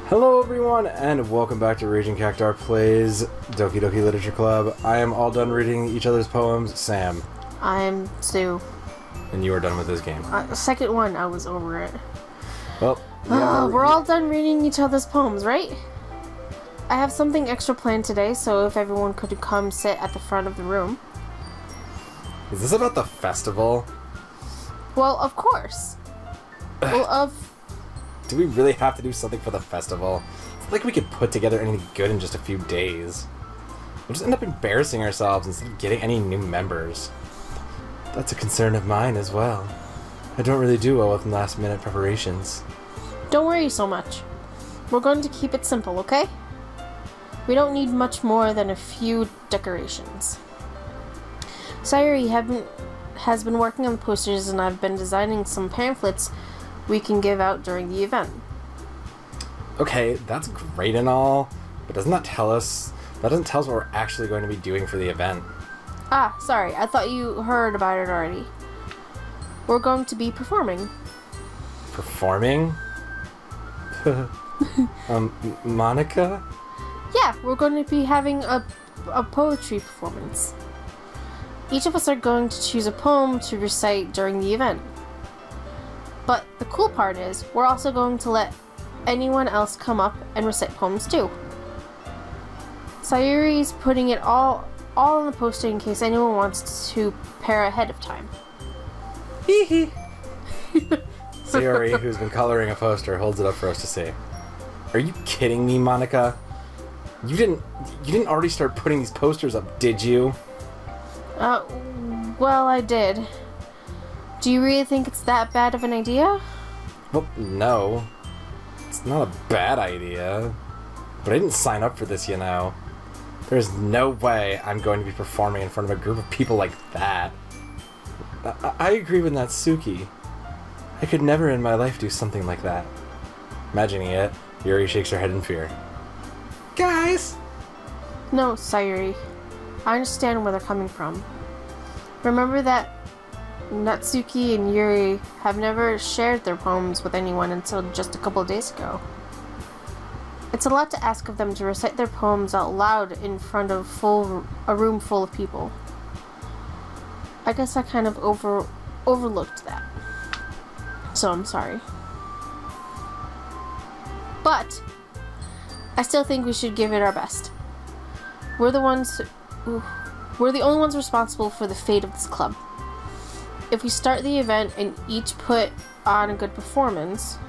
Hello everyone, and welcome back to Raging Cactar Plays Doki Doki Literature Club. I am all done reading each other's poems. Sam. I'm Sue. And you are done with this game. Second one, I was over it. Well, we're all done reading each other's poems, right? I have something extra planned today, so if everyone could come sit at the front of the room. Is this about the festival? Well, of course. Do we really have to do something for the festival? It's not like we could put together anything good in just a few days. We'll just end up embarrassing ourselves instead of getting any new members. That's a concern of mine as well. I don't really do well with last-minute preparations. Don't worry so much. We're going to keep it simple, okay? We don't need much more than a few decorations. Sayuri has been working on the posters, and I've been designing some pamphlets we can give out during the event. Okay, that's great and all, but doesn't that tell us what we're actually going to be doing for the event? Ah, sorry, I thought you heard about it already. We're going to be performing. Performing? Monica? Yeah, we're going to be having a poetry performance. Each of us are going to choose a poem to recite during the event. But the cool part is, we're also going to let anyone else come up and recite poems too. Sayuri's putting it all on the poster in case anyone wants to pair ahead of time. Hee hee. Sayuri, who's been coloring a poster, holds it up for us to see. Are you kidding me, Monica? You didn't already start putting these posters up, did you? Well, I did. Do you really think it's that bad of an idea? Well, no. It's not a bad idea. But I didn't sign up for this, you know. There's no way I'm going to be performing in front of a group of people like that. I agree with Natsuki. I could never in my life do something like that. Imagining it, Yuri shakes her head in fear. Guys! No, Sayuri. I understand where they're coming from. Remember that Natsuki and Yuri have never shared their poems with anyone until just a couple of days ago. It's a lot to ask of them to recite their poems out loud in front of a room full of people. I guess I kind of overlooked that. So I'm sorry. But I still think we should give it our best. We're the only ones responsible for the fate of this club. If we start the event and each put on a good performance,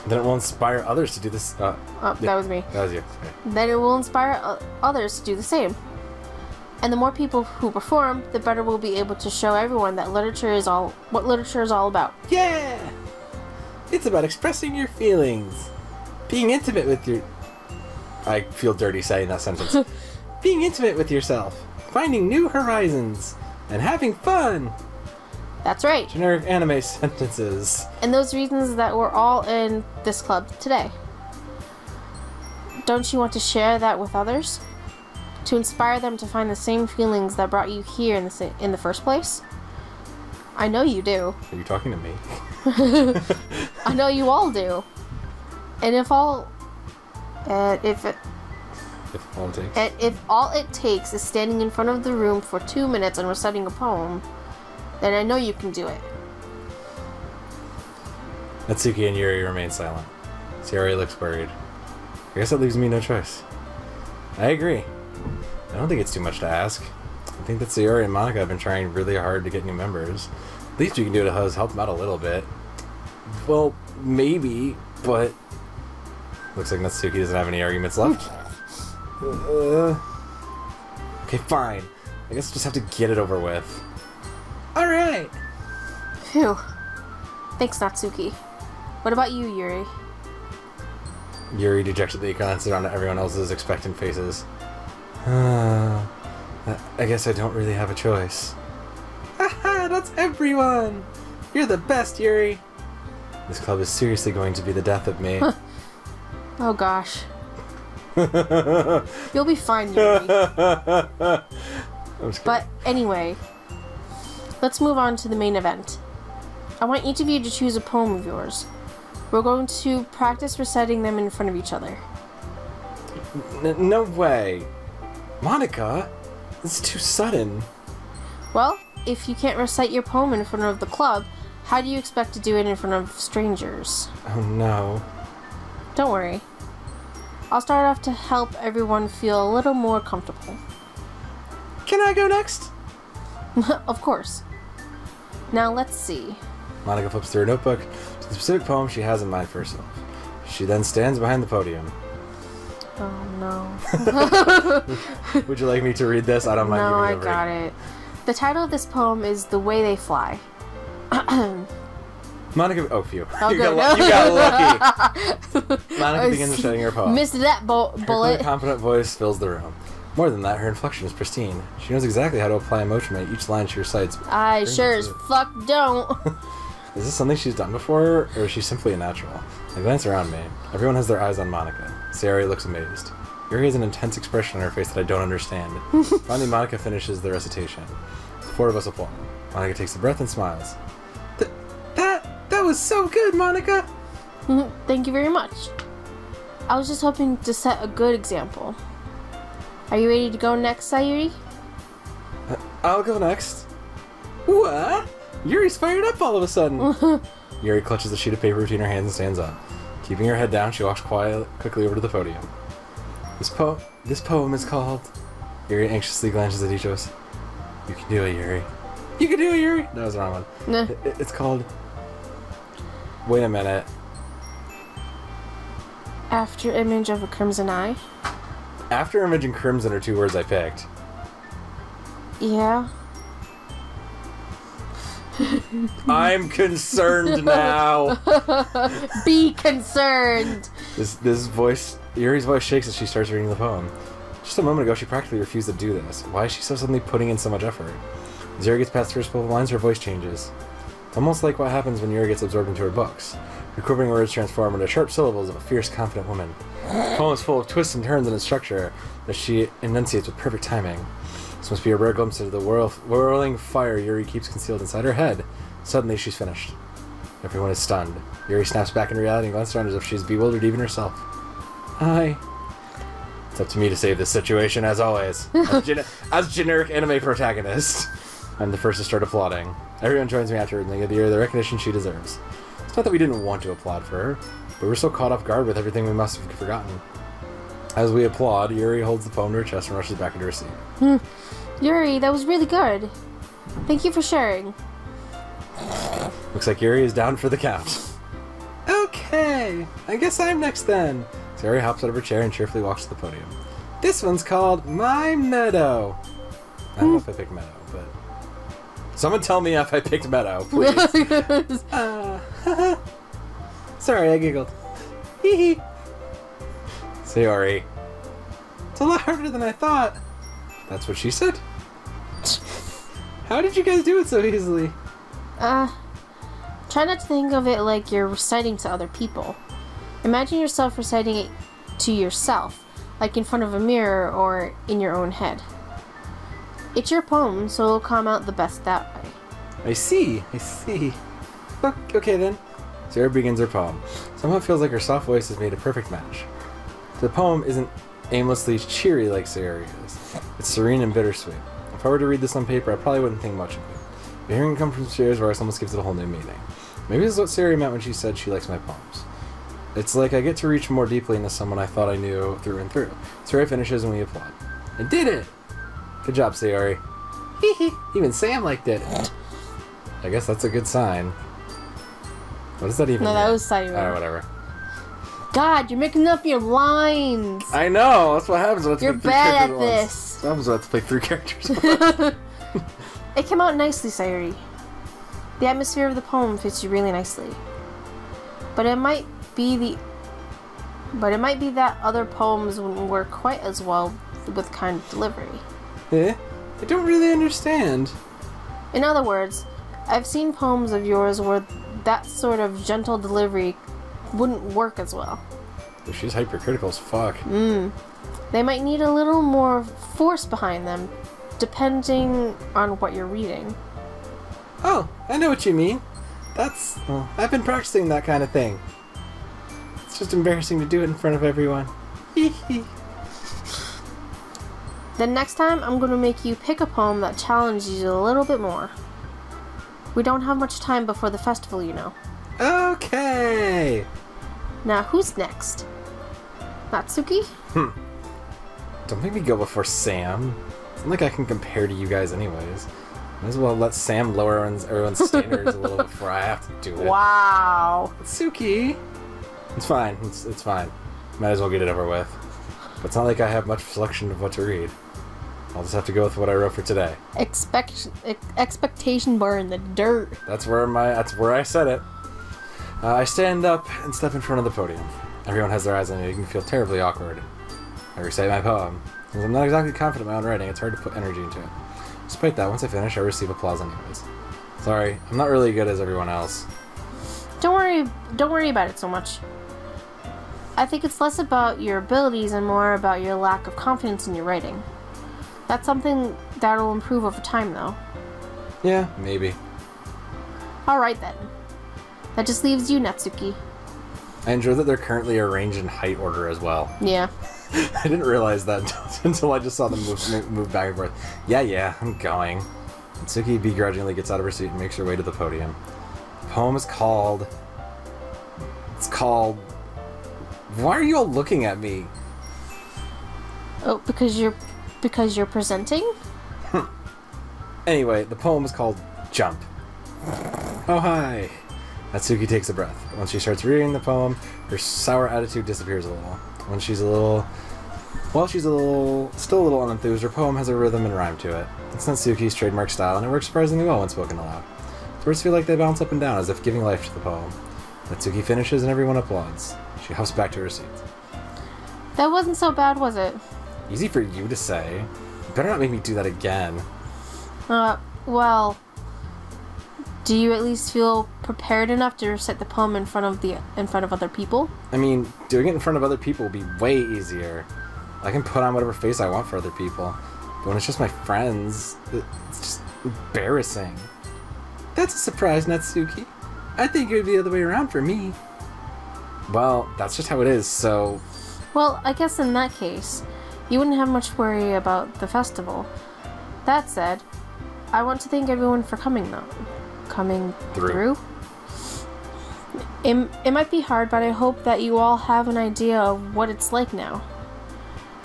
then it will inspire others to do this. That was me. That was you. Okay. Then it will inspire others to do the same. And the more people who perform, the better we'll be able to show everyone that what literature is all about. Yeah! It's about expressing your feelings. Being intimate with your... I feel dirty saying that sentence. Being intimate with yourself. Finding new horizons. And having fun! That's right. Generic anime sentences. And those reasons that we're all in this club today. Don't you want to share that with others? To inspire them to find the same feelings that brought you here in the first place? I know you do. Are you talking to me? I know you all do. And if all it takes is standing in front of the room for 2 minutes and reciting a poem, then I know you can do it. Natsuki and Yuri remain silent. Sayuri looks worried. I guess that leaves me no choice. I agree. I don't think it's too much to ask. I think that Sayuri and Monica have been trying really hard to get new members. The least we can do to help them out a little bit. Well, maybe, but... Looks like Natsuki doesn't have any arguments left. Okay, fine. I guess we'll just have to get it over with. Alright! Phew. Thanks, Natsuki. What about you, Yuri? Yuri dejectedly glances around at everyone else's expectant faces. I guess I don't really have a choice. Haha, that's everyone! You're the best, Yuri! This club is seriously going to be the death of me. Oh gosh. You'll be fine, Yuri. But anyway, let's move on to the main event. I want each of you to choose a poem of yours. We're going to practice reciting them in front of each other. No way. Monica, this is too sudden. Well, if you can't recite your poem in front of the club, how do you expect to do it in front of strangers? Oh no. Don't worry. I'll start off to help everyone feel a little more comfortable. Can I go next? Of course. Now let's see. Monica flips through her notebook to the specific poem she has in mind for herself. She then stands behind the podium. Oh no. Would you like me to read this? I don't mind No, giving I it a got read. it. The title of this poem is The Way They Fly. Monica, oh phew. Oh, you, good. got lucky. Monica begins reciting her poem. Missed that Her bullet. confident voice fills the room. More than that, her inflection is pristine. She knows exactly how to apply emotion to each line she recites. I sure as fuck don't. Is this something she's done before, or is she simply a natural? I glance around me. Everyone has their eyes on Monica. Sayori looks amazed. Yuri has an intense expression on her face that I don't understand. Finally, Monica finishes the recitation. The four of us applaud. Monica takes a breath and smiles. That was so good, Monica! Thank you very much. I was just hoping to set a good example. Are you ready to go next, Sayuri? I'll go next. What? Yuri's fired up all of a sudden. Yuri clutches a sheet of paper between her hands and stands up. Keeping her head down, she walks quickly over to the podium. This poem is called... Yuri anxiously glances at each of us. You can do it, Yuri. You can do it, Yuri! That was the wrong one. Nah. It's called... Wait a minute. After image of a crimson eye? After image and crimson are two words I picked. Yeah. I'm concerned now! Be concerned! This voice... Yuri's voice shakes as she starts reading the poem. Just a moment ago, she practically refused to do this. Why is she so suddenly putting in so much effort? As Yuri gets past the first couple of lines, her voice changes. It's almost like what happens when Yuri gets absorbed into her books. Her quivering words transform into sharp syllables of a fierce, confident woman. The poem is full of twists and turns in its structure that she enunciates with perfect timing. This must be a rare glimpse into the whirling fire Yuri keeps concealed inside her head. Suddenly, she's finished. Everyone is stunned. Yuri snaps back into reality and glances around as if she's bewildered even herself. It's up to me to save this situation, as always. As generic anime protagonist. I'm the first to start applauding. Everyone joins me after and they give Yuri the recognition she deserves. It's not that we didn't want to applaud for her, but we're so caught off guard with everything we must have forgotten. As we applaud, Yuri holds the poem to her chest and rushes back into her seat. Yuri, that was really good. Thank you for sharing. Looks like Yuri is down for the count. Okay, I guess I'm next then. Yuri hops out of her chair and cheerfully walks to the podium. This one's called My Meadow. I don't know if I picked Meadow, but... Someone tell me if I picked Meadow, please. Sorry, I giggled. Hee hee. Sayori. It's a lot harder than I thought. That's what she said. How did you guys do it so easily? Try not to think of it like you're reciting to other people. Imagine yourself reciting it to yourself, like in front of a mirror or in your own head. It's your poem, so it'll come out the best that way. I see. Okay then. Sarah begins her poem. Somehow it feels like her soft voice has made a perfect match. The poem isn't aimlessly cheery like Sayori is. It's serene and bittersweet. If I were to read this on paper, I probably wouldn't think much of it. But hearing it come from Sayori's voice almost gives it a whole new meaning. Maybe this is what Sayori meant when she said she likes my poems. It's like I get to reach more deeply into someone I thought I knew through and through. Sayori finishes and we applaud. I did it! Good job, Sayori. Even Sam liked it. I guess that's a good sign. What does that even mean? No, that was Sayori. Alright, whatever. God, you're mixing up your lines! I know! That's what happens when I have to You're play three bad characters at once. this. What happens when I have to play three characters at once. It came out nicely, Sayori. The atmosphere of the poem fits you really nicely. But it might be that other poems wouldn't work quite as well with kind of delivery. Eh? I don't really understand. In other words, I've seen poems of yours where that sort of gentle delivery wouldn't work as well. She's hypercritical as fuck. They might need a little more force behind them, depending on what you're reading. Oh, I know what you mean. Well, I've been practicing that kind of thing. It's just embarrassing to do it in front of everyone. Then next time, I'm going to make you pick a poem that challenges you a little bit more. We don't have much time before the festival, you know. Okay! Now, who's next? Natsuki? Don't make me go before Sam. It's not like I can compare to you guys anyways. Might as well let Sam lower everyone's standards a little before I have to do it. Wow. Natsuki! It's fine. It's fine. Might as well get it over with. But it's not like I have much selection of what to read. I'll just have to go with what I wrote for today. Expectation bar in the dirt. That's where I said it. I stand up and step in front of the podium. Everyone has their eyes on me, making me feel terribly awkward. I recite my poem. Since I'm not exactly confident in my own writing, it's hard to put energy into it. Despite that, once I finish, I receive applause anyways. Sorry, I'm not really good as everyone else. Don't worry about it so much. I think it's less about your abilities and more about your lack of confidence in your writing. That's something that'll improve over time, though. Yeah, maybe. Alright then. That just leaves you, Natsuki. I enjoy that they're currently arranged in height order as well. Yeah. I didn't realize that until I just saw them move back and forth. Yeah, I'm going. Natsuki begrudgingly gets out of her seat and makes her way to the podium. The poem is called... It's called... Why are you all looking at me? Oh, because you're presenting? Anyway, the poem is called Jump. Oh, hi. Natsuki takes a breath. Once she starts reading the poem, her sour attitude disappears a little. While she's still a little unenthused, her poem has a rhythm and rhyme to it. It's Natsuki's trademark style, and it works surprisingly well when spoken aloud. The words feel like they bounce up and down, as if giving life to the poem. Natsuki finishes, and everyone applauds. She hops back to her seat. That wasn't so bad, was it? Easy for you to say. You better not make me do that again. Well... Do you at least feel prepared enough to recite the poem in front of other people? I mean, doing it in front of other people will be way easier. I can put on whatever face I want for other people. But when it's just my friends, it's just embarrassing. That's a surprise, Natsuki. I think it would be the other way around for me. Well, that's just how it is, so... Well, I guess in that case, you wouldn't have much worry about the festival. That said, I want to thank everyone for coming, though. Coming through? It might be hard, but I hope that you all have an idea of what it's like now.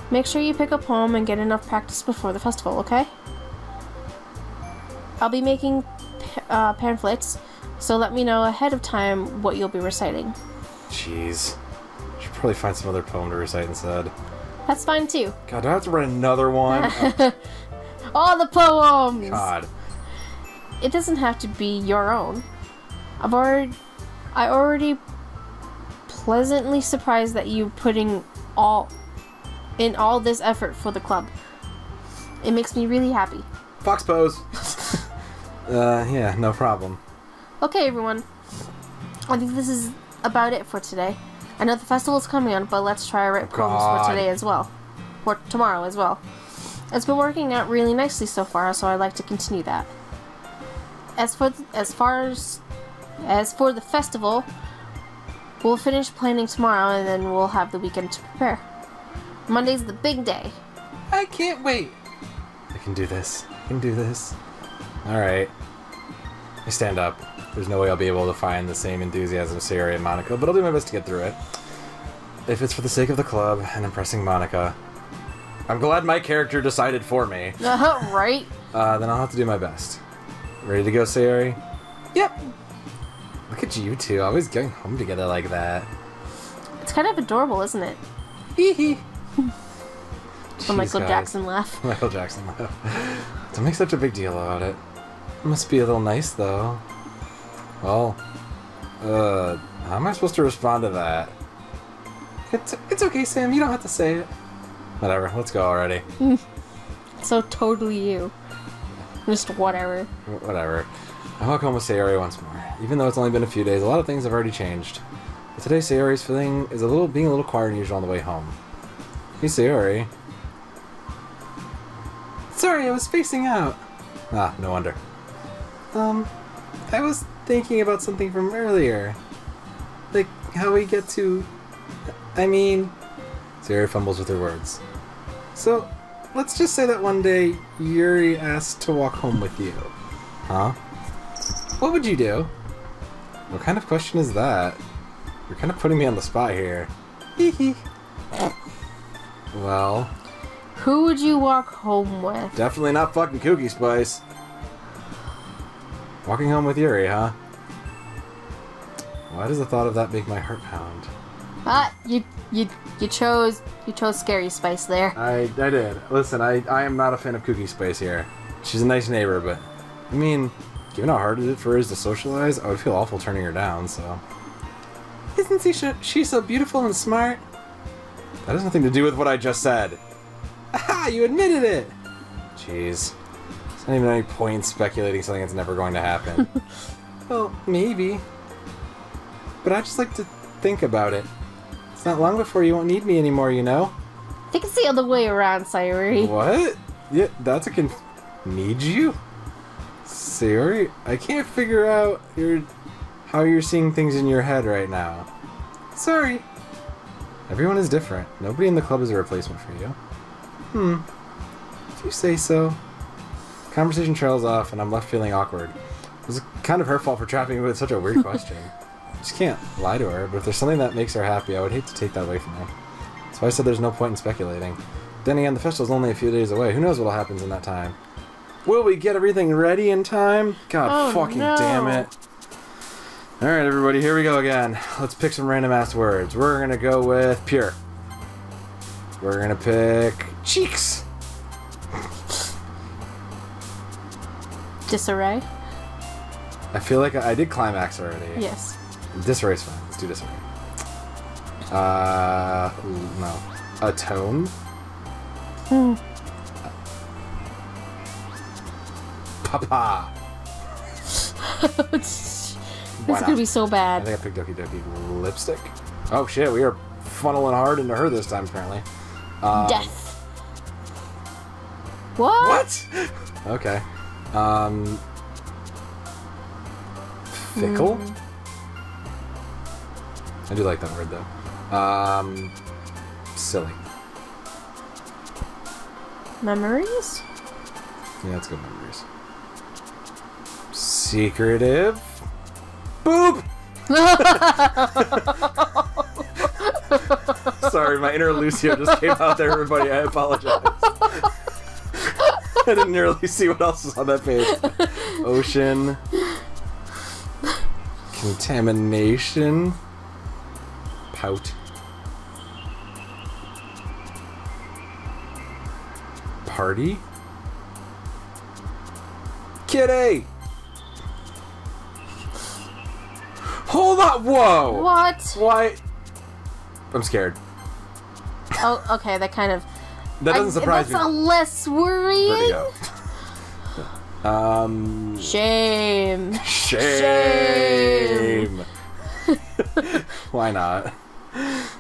Make sure you pick a poem and get enough practice before the festival, okay? I'll be making pamphlets, so let me know ahead of time what you'll be reciting. Jeez. Should probably find some other poem to recite instead. That's fine too. God, do I have to write another one? Oh. All the poems! God. It doesn't have to be your own. I already pleasantly surprised that you putting all this effort for the club. It makes me really happy. Fox pose. Yeah, no problem. Okay, everyone. I think this is about it for today. I know the festival's coming on, but let's try to write poems for today as well. Or tomorrow as well. It's been working out really nicely so far, so I'd like to continue that. As for the festival, we'll finish planning tomorrow and then we'll have the weekend to prepare. Monday's the big day. I can't wait. I can do this. I can do this. Alright. I stand up. There's no way I'll be able to find the same enthusiasm as Sayori and Monica, but I'll do my best to get through it. If it's for the sake of the club and impressing Monica, I'm glad my character decided for me. Right? Then I'll have to do my best. Ready to go, Sayori? Yep. Look at you two, always going home together like that. It's kind of adorable, isn't it? Hee hee. The Michael Jackson laugh. Michael Jackson laugh. Don't make such a big deal about it. It must be a little nice, though. Well, how am I supposed to respond to that? It's okay, Sam. You don't have to say it. Whatever. Let's go already. So totally you. Just whatever. Whatever. I walk home with Sayori once more. Even though it's only been a few days, a lot of things have already changed. But today, Sayori's feeling is being a little quieter than usual on the way home. Hey, Sayori. Sorry, I was spacing out. Ah, no wonder. I was thinking about something from earlier. Like, how we get to I mean... Sayori fumbles with her words. So, let's just say that one day, Yuri asked to walk home with you. Huh? What would you do? What kind of question is that? You're kind of putting me on the spot here. Hee. Well... Who would you walk home with? Definitely not fucking Cookie Spice. Walking home with Yuri, huh? Why does the thought of that make my heart pound? You chose Scary Spice there. I did. Listen, I am not a fan of Cookie Spice here. She's a nice neighbor, but I mean, given how hard it for her is to socialize, I would feel awful turning her down, so... Isn't she so beautiful and smart? That has nothing to do with what I just said. Aha! You admitted it! Jeez. There's not even any point in speculating something that's never going to happen. Well, maybe. But I just like to think about it. It's not long before you won't need me anymore, you know? I think it's the other way around, Sayori. What? Yeah, that's a Need you? Sayori, I can't figure out how you're seeing things in your head right now. Sorry. Everyone is different. Nobody in the club is a replacement for you. If you say so. Conversation trails off, and I'm left feeling awkward. It was kind of her fault for trapping me with such a weird question. I just can't lie to her, but if there's something that makes her happy, I would hate to take that away from her. So I said there's no point in speculating. Then again, the festival's only a few days away. Who knows what'll happen in that time? Will we get everything ready in time? God fucking damn it. Alright, everybody, here we go again. Let's pick some random-ass words. We're gonna go with pure. We're gonna pick cheeks. Disarray? I feel like I did climax already. Yes. Disarray's fine. Let's do disarray. No. Atone? Papa! This is gonna be so bad. I think I picked Doki Doki. Lipstick? Oh shit, we are funneling hard into her this time, apparently. Death. What? Okay. Fickle? I do like that word, though. Silly. Memories? Yeah, let's go memories. Secretive. Boop! Sorry, my inner Lucio just came out there, everybody. I apologize. I didn't nearly see what else was on that page. Ocean. Contamination. Pout. Party. Kitty! Hold on! Whoa! What? Why? I'm scared. Oh, okay, that kind of... That doesn't surprise me. That's a less worrying. Vertigo. Shame. Shame. Why not?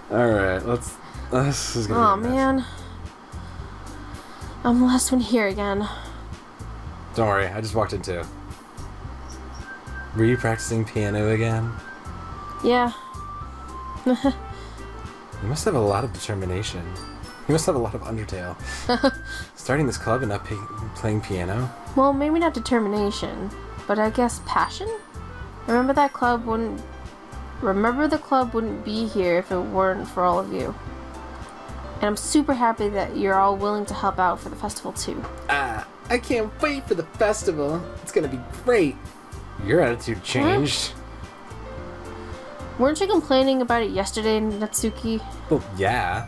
Alright, let's... This is gonna be a mess. Man. I'm the last one here again. Don't worry, I just walked in too. Were you practicing piano again? Yeah. You must have a lot of determination. You must have a lot of Undertale. Starting this club and not playing piano? Well, maybe not determination, but I guess passion? Remember the club wouldn't be here if it weren't for all of you. And I'm super happy that you're all willing to help out for the festival too. I can't wait for the festival. It's gonna be great. Your attitude changed. Weren't you complaining about it yesterday, Natsuki? Well, yeah.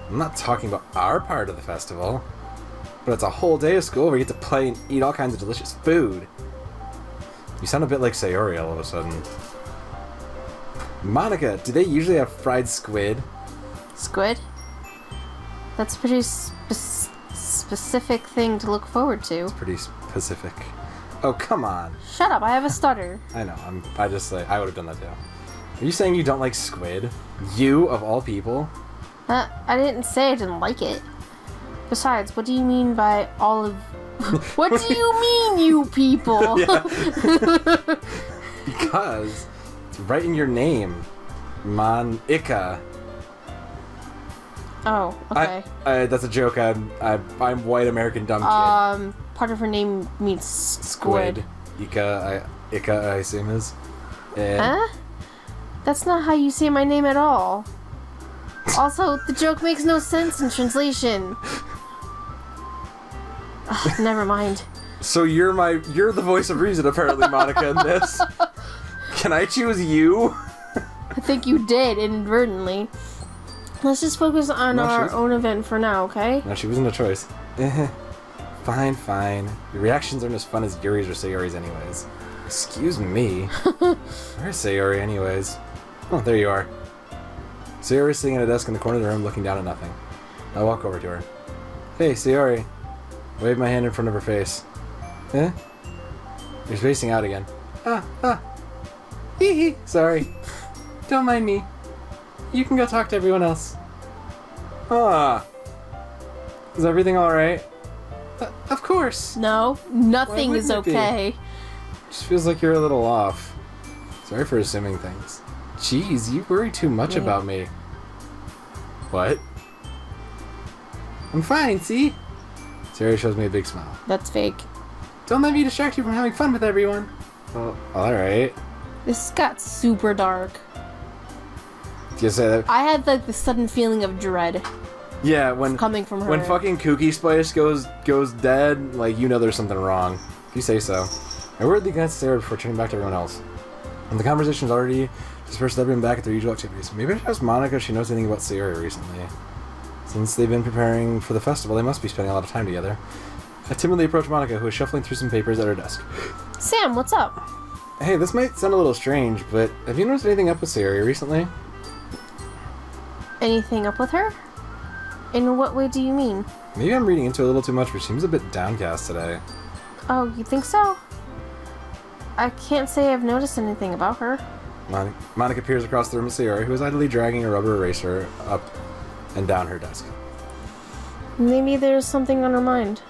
I'm not talking about our part of the festival. But it's a whole day of school where you get to play and eat all kinds of delicious food. You sound a bit like Sayori all of a sudden. Monica, do they usually have fried squid? Squid? That's a pretty specific thing to look forward to. It's pretty specific. Oh, come on. Shut up, I have a stutter. I know, I just like, I would have done that too. Are you saying you don't like squid? You, of all people? I didn't say I didn't like it. Besides, what do you mean by all of... What do you mean, you people? Because it's right in your name. Monica. Oh, okay. That's a joke. I'm white American dumb kid. Part of her name means squid. Ika, I assume is. Huh? That's not how you say my name at all. Also, the joke makes no sense in translation. Ugh, never mind. So you're the voice of reason, apparently, Monica, in this. Can I choose you? I think you did, inadvertently. Let's just focus on our own event for now, okay? No, she wasn't a choice. Fine. Your reactions aren't as fun as Yuri's or Sayori's anyways. Excuse me. Where's Sayori anyways? Oh, there you are. Sayori's sitting at a desk in the corner of the room looking down at nothing. I walk over to her. Hey, Sayori. Wave my hand in front of her face. Eh? You're spacing out again. Hee. Sorry. Don't mind me. You can go talk to everyone else. Is everything alright? Of course. No, nothing is okay. Just feels like you're a little off. Sorry for assuming things. Jeez, you worry too much about me. What? I'm fine, see? Sarah shows me a big smile. That's fake. Don't let me distract you from having fun with everyone. Well, alright. This got super dark. Did you say that? I had like the sudden feeling of dread. Yeah, when coming from her. When fucking Kooky Spice goes dead, like, you know there's something wrong. If you say so. I weirdly glanced at Sarah before turning back to everyone else. And the conversation's already dispersed everyone back at their usual activities. Maybe I should ask Monica if she knows anything about Sayori recently. Since they've been preparing for the festival, they must be spending a lot of time together. I timidly approach Monica, who is shuffling through some papers at her desk. Sam, what's up? Hey, this might sound a little strange, but have you noticed anything up with Sayori recently? Anything up with her? In what way do you mean? Maybe I'm reading into it a little too much, but she seems a bit downcast today. Oh, you think so? I can't say I've noticed anything about her. Monica peers across the room at Sayori, who is idly dragging a rubber eraser up and down her desk. Maybe there's something on her mind.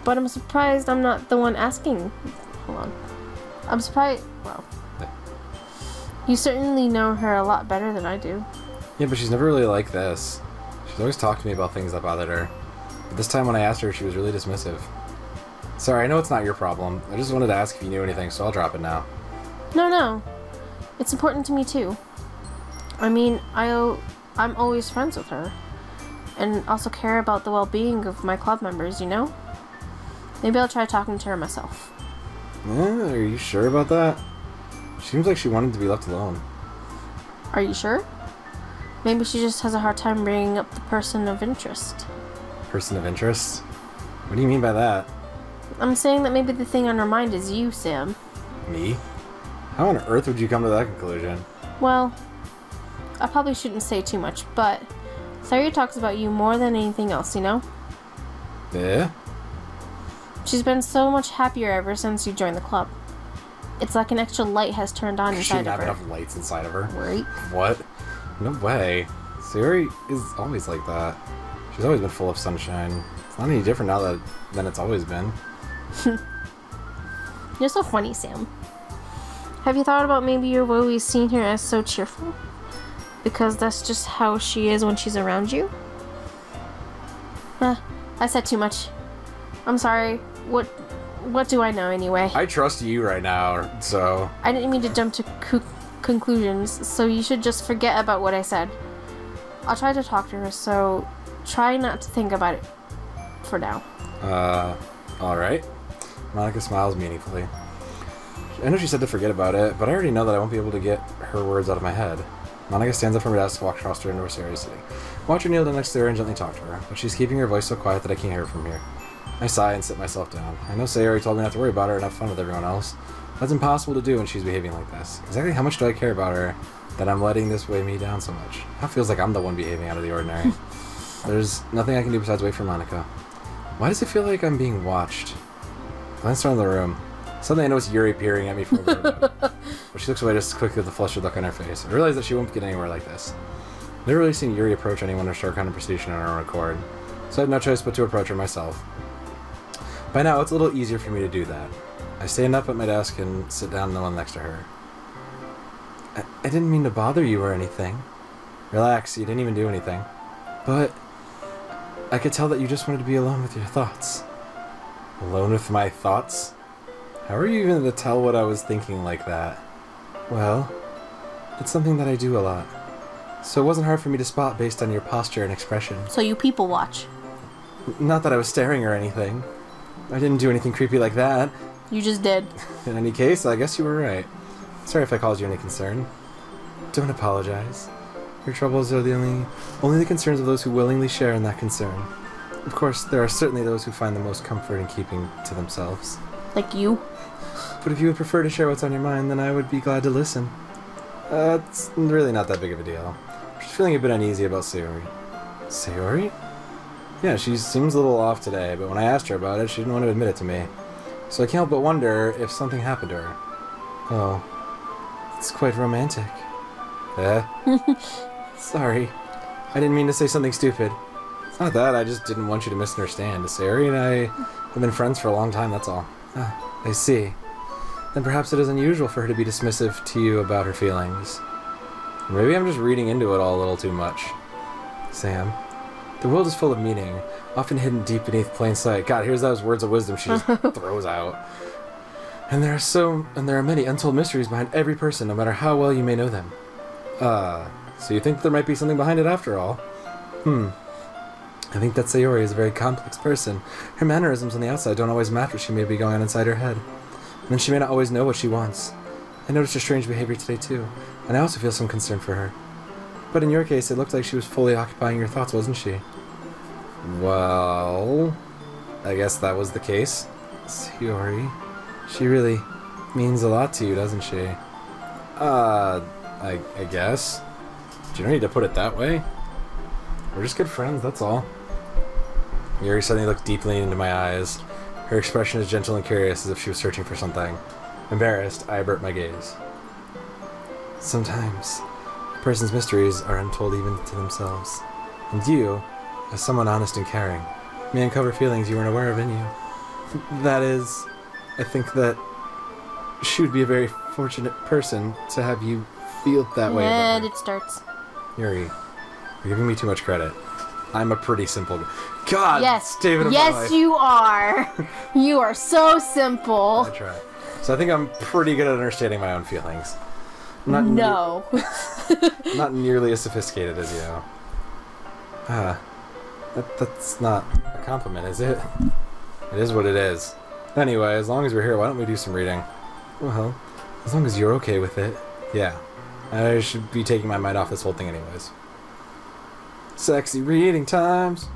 But I'm surprised I'm not the one asking. Hold on. I'm surprised... Well... You certainly know her a lot better than I do. Yeah, but she's never really like this. She's always talked to me about things that bothered her. But this time when I asked her, she was really dismissive. Sorry, I know it's not your problem. I just wanted to ask if you knew anything, so I'll drop it now. No. It's important to me, too. I mean, I'm always friends with her. And also care about the well-being of my club members, you know? Maybe I'll try talking to her myself. Are you sure about that? Seems like she wanted to be left alone. Are you sure? Maybe she just has a hard time bringing up the person of interest. Person of interest? What do you mean by that? I'm saying that maybe the thing on her mind is you, Sam. Me? How on earth would you come to that conclusion? Well, I probably shouldn't say too much, but Sayori talks about you more than anything else, you know? Yeah? She's been so much happier ever since you joined the club. It's like an extra light has turned on inside of her. She didn't have enough lights inside of her. Right? What? No way. Sayori is always like that. She's always been full of sunshine. It's not any different now than it's always been. You're so funny, Sam. Have you thought about maybe you've always seen her as so cheerful? Because that's just how she is when she's around you? I said too much. I'm sorry. What do I know anyway? I trust you right now, so... I didn't mean to jump to conclusions, so you should just forget about what I said. I'll try to talk to her, so try not to think about it for now. Alright. Monica smiles meaningfully. I know she said to forget about it, but I already know that I won't be able to get her words out of my head. Monica stands up from her desk, walks across her into where Sayori is sitting. Watch her kneel down next to her and gently talk to her, but she's keeping her voice so quiet that I can't hear her from here. I sigh and sit myself down. I know Sayori told me not to worry about her and have fun with everyone else. That's impossible to do when she's behaving like this. Exactly how much do I care about her that I'm letting this weigh me down so much? It feels like I'm the one behaving out of the ordinary. There's nothing I can do besides wait for Monica. Why does it feel like I'm being watched? I glance around the room. Suddenly I notice Yuri peering at me from a window. But she looks away just quickly with a flustered look on her face. I realize that she won't get anywhere like this. I've never really seen Yuri approach anyone or start conversation on her own accord, so I had no choice but to approach her myself. By now, it's a little easier for me to do that. I stand up at my desk and sit down in the one next to her. I didn't mean to bother you or anything. Relax, you didn't even do anything. But I could tell that you just wanted to be alone with your thoughts. Alone with my thoughts? How are you even to tell what I was thinking like that? Well, it's something that I do a lot. So it wasn't hard for me to spot based on your posture and expression. So you people watch. Not that I was staring or anything. I didn't do anything creepy like that. You just did. In any case, I guess you were right. Sorry if I caused you any concern. Don't apologize. Your troubles are only the concerns of those who willingly share in that concern. Of course, there are certainly those who find the most comfort in keeping to themselves. Like you? But if you would prefer to share what's on your mind, then I would be glad to listen. It's really not that big of a deal. I'm just feeling a bit uneasy about Sayori. Sayori? Yeah, she seems a little off today, but when I asked her about it, she didn't want to admit it to me. So I can't help but wonder if something happened to her. Oh, it's quite romantic. Sorry. I didn't mean to say something stupid. It's not that, I just didn't want you to misunderstand. Sayori and I have been friends for a long time, that's all. Ah, I see. Then perhaps it is unusual for her to be dismissive to you about her feelings. Maybe I'm just reading into it all a little too much. Sam, the world is full of meaning, often hidden deep beneath plain sight. God, here's those words of wisdom she just throws out. And there are many untold mysteries behind every person, no matter how well you may know them. So you think there might be something behind it after all? I think that Sayori is a very complex person. Her mannerisms on the outside don't always match what she may be going on inside her head. And then she may not always know what she wants. I noticed her strange behavior today too, and I also feel some concern for her. But in your case, it looked like she was fully occupying your thoughts, wasn't she? Well, I guess that was the case. Sayori, she really means a lot to you, doesn't she? I guess. Do you don't need to put it that way? We're just good friends, that's all. Yuri suddenly looked deeply into my eyes. Her expression is gentle and curious, as if she was searching for something. Embarrassed, I avert my gaze. Sometimes, a person's mysteries are untold even to themselves. And you, as someone honest and caring, may uncover feelings you weren't aware of in you. That is, I think that she would be a very fortunate person to have you feel that way about And her. it starts. Yuri, you're giving me too much credit. I'm a pretty simple guy. God, Yes. David of my Yes, life. you are. You are so simple. I try. So I think I'm pretty good at understanding my own feelings. Not No. not nearly as sophisticated as you. That's not a compliment, is it? It is what it is. Anyway, as long as we're here, why don't we do some reading? Well, as long as you're okay with it. Yeah. I should be taking my mind off this whole thing anyways. Sexy reading times.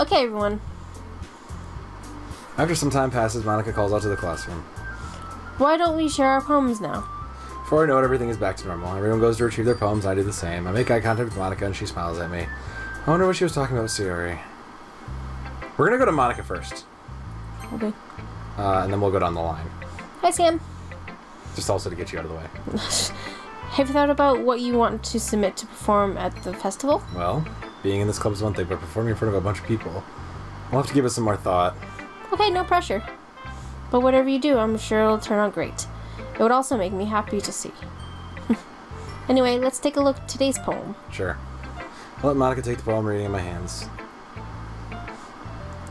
Okay, everyone. After some time passes, Monica calls out to the classroom. Why don't we share our poems now? Before I know it, everything is back to normal. Everyone goes to retrieve their poems, I do the same. I make eye contact with Monica and she smiles at me. I wonder what she was talking about with Sayori. We're gonna go to Monica first. Okay. And then we'll go down the line. Hi, Sam. Just also to get you out of the way. Have you thought about what you want to submit to perform at the festival? Well, being in this club is one thing, but performing in front of a bunch of people, we'll have to give it some more thought. Okay, no pressure. But whatever you do, I'm sure it'll turn out great. It would also make me happy to see. Anyway, let's take a look at today's poem. Sure. I'll let Monica take the poem reading in my hands.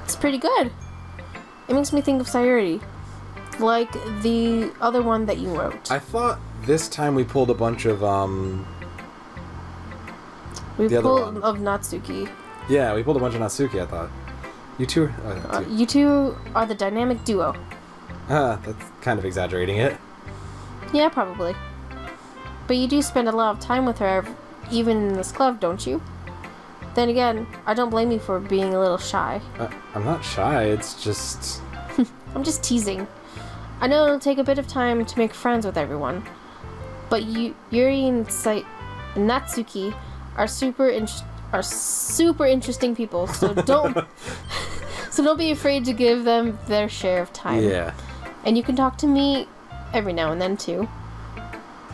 It's pretty good. It makes me think of Sayuri. Like the other one that you wrote. I thought this time we pulled a bunch of, We the other pulled one. of Natsuki. Yeah, we pulled a bunch of Natsuki, I thought. You two? You two are the dynamic duo. That's kind of exaggerating it. Yeah, probably. But you do spend a lot of time with her, even in this club, don't you? Then again, I don't blame you for being a little shy. I'm not shy, it's just... I'm just teasing. I know it'll take a bit of time to make friends with everyone, but Yuri and Natsuki are super interesting people. So don't be afraid to give them their share of time. Yeah. And you can talk to me every now and then too.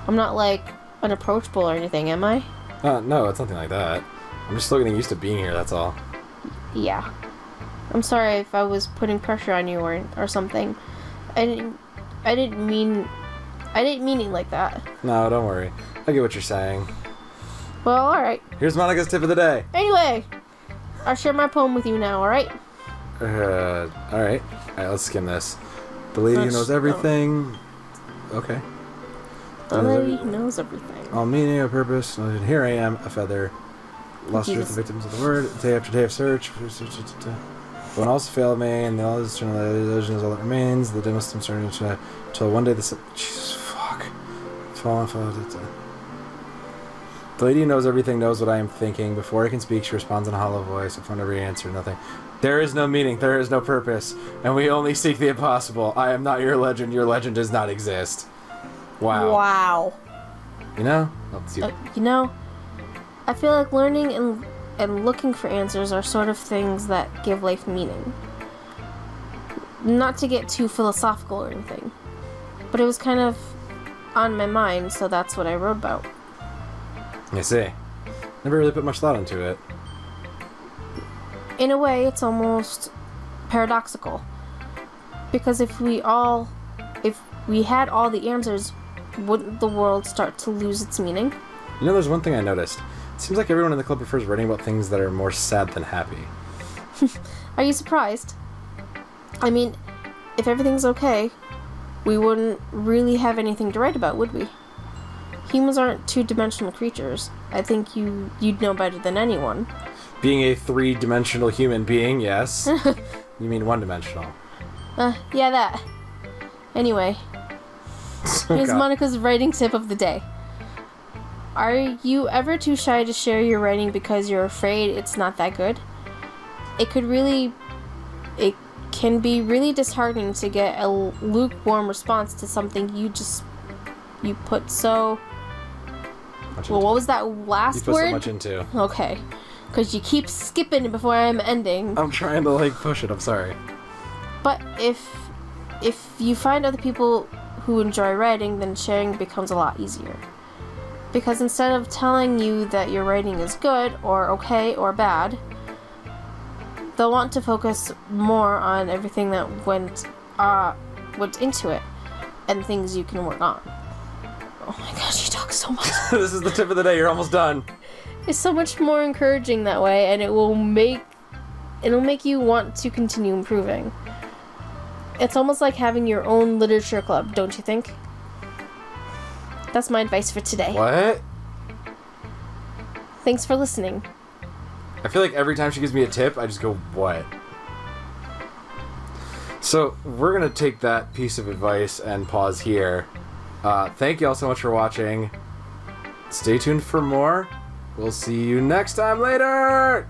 I'm not like unapproachable or anything, am I? No, it's nothing like that. I'm just still getting used to being here, that's all. Yeah. I'm sorry if I was putting pressure on you or something. I didn't mean I didn't mean it like that. No, don't worry. I get what you're saying. Well, alright. Here's Monica's tip of the day. Anyway, I'll share my poem with you now, alright? Alright. Alright, let's skim this. The lady who knows everything. Okay. The lady who knows everything. All meaning, a purpose. And here I am, a feather. Lost truth, the victims of the word. Day after day of search. When all else failed me, and all this illusion is all that remains. The dimmest I'm starting to until one day the Jesus fuck. The lady who knows everything knows what I am thinking. Before I can speak, she responds in a hollow voice. Upon every answer, nothing. There is no meaning, there is no purpose, and we only seek the impossible. I am not your legend does not exist. Wow. Wow. You know? You know, I feel like learning and looking for answers are sort of things that give life meaning. Not to get too philosophical or anything, but it was kind of on my mind, so that's what I wrote about. I see. Never really put much thought into it. In a way, it's almost paradoxical. Because if we had all the answers, wouldn't the world start to lose its meaning? You know, there's one thing I noticed. It seems like everyone in the club prefers writing about things that are more sad than happy. Are you surprised? I mean, if everything's okay, we wouldn't really have anything to write about, would we? Humans aren't two-dimensional creatures. I think you'd know better than anyone. Being a three-dimensional human being, yes. You mean one-dimensional. Yeah, that. Anyway, here's Monica's writing tip of the day. Are you ever too shy to share your writing because you're afraid it's not that good? It can be really disheartening to get a lukewarm response to something you put so... Well, what was that last word? You put so much into. Okay. Because you keep skipping before I'm ending. I'm trying to, push it. I'm sorry. But if you find other people who enjoy writing, then sharing becomes a lot easier. Because instead of telling you that your writing is good, or okay, or bad, they'll want to focus more on everything that went into it, and things you can work on. Oh my gosh, you talk so much. This is the tip of the day. You're almost done. It's so much more encouraging that way, and it'll make you want to continue improving. It's almost like having your own literature club, don't you think? That's my advice for today. What? Thanks for listening. I feel like every time she gives me a tip, I just go, what? So, we're going to take that piece of advice and pause here. Thank you all so much for watching. Stay tuned for more. We'll see you next time. Later!